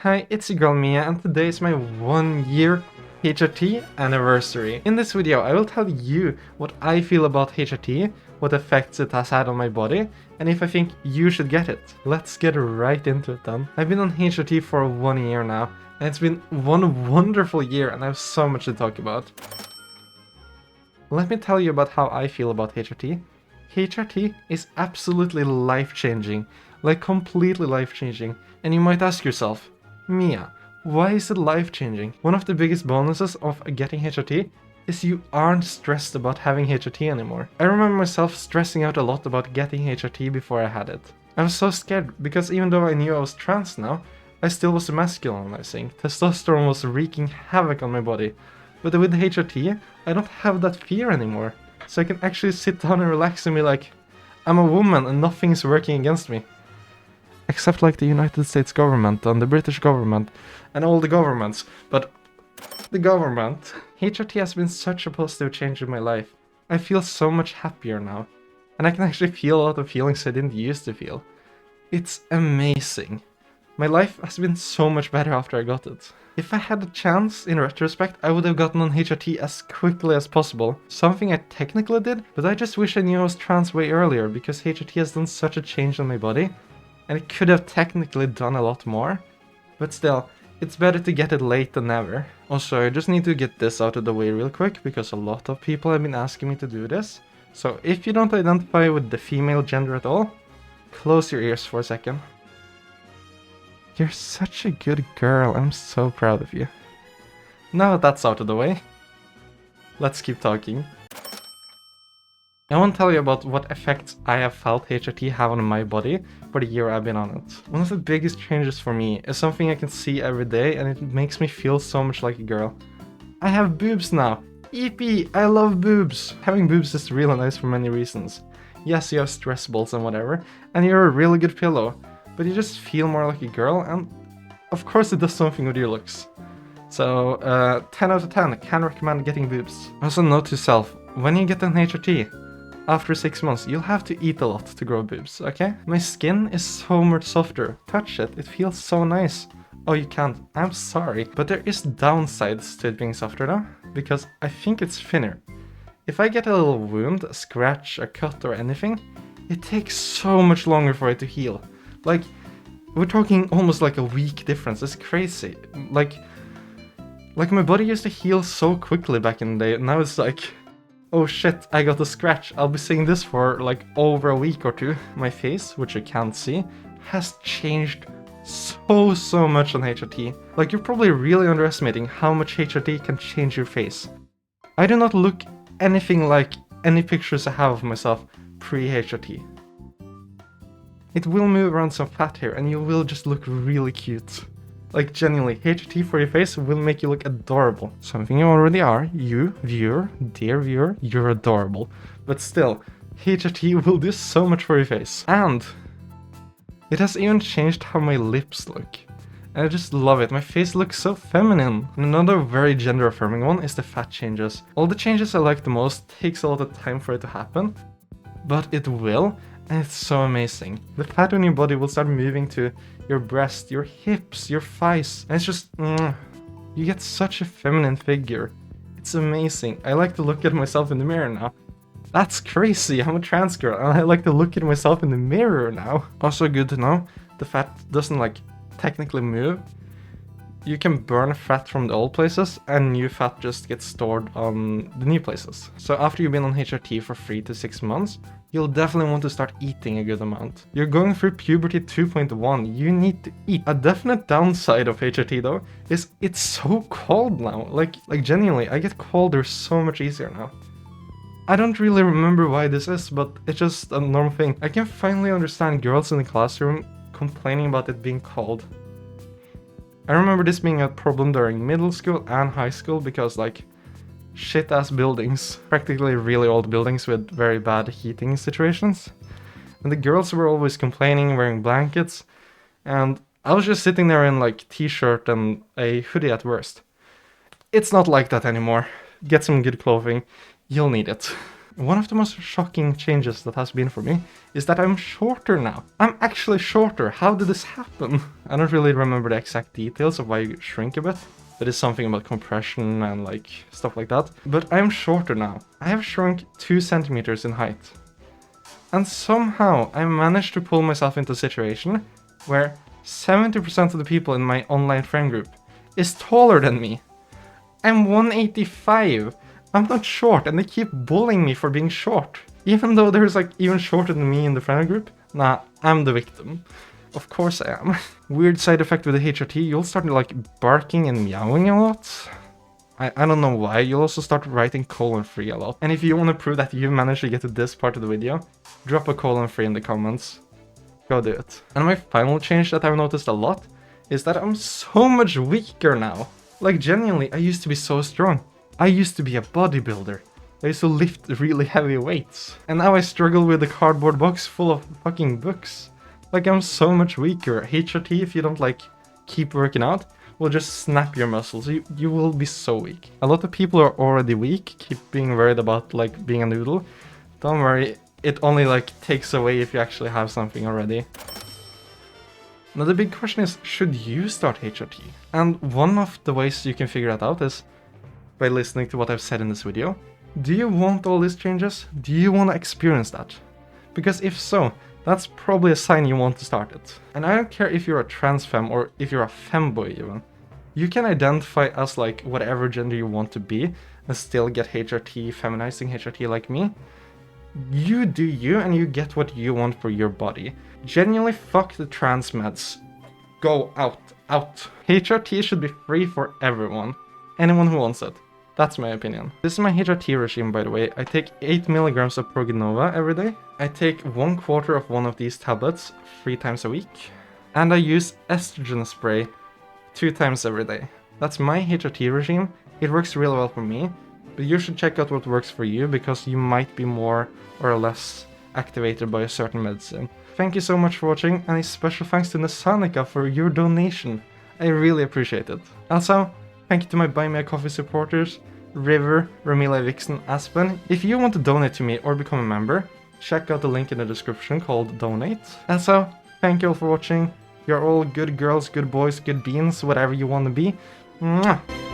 Hi, it's your girl Mia, and today is my 1 year HRT anniversary. In this video, I will tell you what I feel about HRT, what effects it has had on my body, and if I think you should get it. Let's get right into it then. I've been on HRT for 1 year now, and it's been one wonderful year, and I have so much to talk about. Let me tell you about how I feel about HRT. HRT is absolutely life-changing, like completely life-changing, and you might ask yourself, Mia, why is it life-changing? One of the biggest bonuses of getting HRT is you aren't stressed about having HRT anymore. I remember myself stressing out a lot about getting HRT before I had it. I was so scared because even though I knew I was trans now, I still was masculinizing. Testosterone was wreaking havoc on my body. But with HRT, I don't have that fear anymore. So I can actually sit down and relax and be like, I'm a woman and nothing's working against me. Except like the United States government and the British government and all the governments. But the government. HRT has been such a positive change in my life. I feel so much happier now. And I can actually feel a lot of feelings I didn't used to feel. It's amazing. My life has been so much better after I got it. If I had a chance, in retrospect, I would have gotten on HRT as quickly as possible. Something I technically did, but I just wish I knew I was trans way earlier because HRT has done such a change on my body. And it could have technically done a lot more. But still, it's better to get it late than never. Also, I just need to get this out of the way real quick because a lot of people have been asking me to do this. So if you don't identify with the female gender at all, close your ears for a second. You're such a good girl, I'm so proud of you. Now that that's out of the way, let's keep talking. I want to tell you about what effects I have felt HRT have on my body for the year I've been on it. One of the biggest changes for me is something I can see every day and it makes me feel so much like a girl. I have boobs now! Yippee! I love boobs! Having boobs is really nice for many reasons. Yes, you have stress balls and whatever, and you're a really good pillow, but you just feel more like a girl and of course it does something with your looks. So, 10 out of 10, can recommend getting boobs. Also note to self, when you get an HRT, after 6 months, you'll have to eat a lot to grow boobs, okay? My skin is so much softer. Touch it, it feels so nice. Oh, you can't. I'm sorry. But there is downsides to it being softer though, because I think it's thinner. If I get a little wound, a scratch, a cut or anything, it takes so much longer for it to heal. Like, we're talking almost like a week difference. It's crazy. Like my body used to heal so quickly back in the day, and now it's like, oh shit, I got a scratch. I'll be seeing this for like over a week or two. My face, which you can't see, has changed so much on HRT. Like, you're probably really underestimating how much HRT can change your face. I do not look anything like any pictures I have of myself pre-HRT. It will move around some fat here and you will just look really cute. Like, genuinely, HRT for your face will make you look adorable. Something you already are. You, viewer, dear viewer, you're adorable. But still, HRT will do so much for your face. And it has even changed how my lips look. And I just love it. My face looks so feminine. And another very gender-affirming one is the fat changes. All the changes I like the most takes a lot of time for it to happen. But it will. And it's so amazing. The fat on your body will start moving to your breast, your hips, your thighs. And it's just, you get such a feminine figure. It's amazing. I like to look at myself in the mirror now. That's crazy, I'm a trans girl and I like to look at myself in the mirror now. Also good to know, the fat doesn't like technically move. You can burn fat from the old places and new fat just gets stored on the new places. So after you've been on HRT for 3 to 6 months, you'll definitely want to start eating a good amount. You're going through puberty 2.1, you need to eat. A definite downside of HRT though is it's so cold now. Like genuinely, I get colder so much easier now. I don't really remember why this is, but it's just a normal thing. I can finally understand girls in the classroom complaining about it being cold. I remember this being a problem during middle school and high school because like shit-ass buildings, practically really old buildings with very bad heating situations. And the girls were always complaining, wearing blankets, and I was just sitting there in like t-shirt and a hoodie at worst. It's not like that anymore. Get some good clothing, you'll need it. One of the most shocking changes that has been for me is that I'm shorter now. I'm actually shorter. How did this happen? I don't really remember the exact details of why you shrink a bit. It is something about compression and like stuff like that. But I'm shorter now. I have shrunk 2 centimeters in height. And somehow I managed to pull myself into a situation where 70% of the people in my online friend group is taller than me. I'm 185. I'm not short, and they keep bullying me for being short. Even though there's like even shorter than me in the friend group, nah, I'm the victim. Of course I am. Weird side effect with the HRT, you'll start like barking and meowing a lot. I don't know why, you'll also start writing colon-free a lot. And if you want to prove that you managed to get to this part of the video, drop a colon-free in the comments. Go do it. And my final change that I've noticed a lot is that I'm so much weaker now. Like genuinely, I used to be so strong. I used to be a bodybuilder. I used to lift really heavy weights. And now I struggle with a cardboard box full of fucking books. Like I'm so much weaker. HRT, if you don't like keep working out, will just snap your muscles. You will be so weak. A lot of people are already weak, keep being worried about like being a noodle. Don't worry, it only like takes away if you actually have something already. Now the big question is, should you start HRT? And one of the ways you can figure that out is by listening to what I've said in this video. Do you want all these changes? Do you want to experience that? Because if so, that's probably a sign you want to start it. And I don't care if you're a trans femme or if you're a femboy even. You can identify as like whatever gender you want to be and still get HRT, feminizing HRT like me. You do you and you get what you want for your body. Genuinely fuck the trans meds. Go out. HRT should be free for everyone. Anyone who wants it. That's my opinion. This is my HRT regime, by the way. I take 8 milligrams of Progenova every day. I take 1/4 of one of these tablets 3 times a week. And I use estrogen spray 2 times every day. That's my HRT regime. It works really well for me. But you should check out what works for you, because you might be more or less activated by a certain medicine. Thank you so much for watching, and a special thanks to Nasanica for your donation. I really appreciate it. Also, thank you to my Buy Me a Coffee supporters, River, Ramila, Vixen, Aspen. If you want to donate to me or become a member, check out the link in the description called Donate. Also, thank you all for watching. You're all good girls, good boys, good beans, whatever you want to be. Mwah!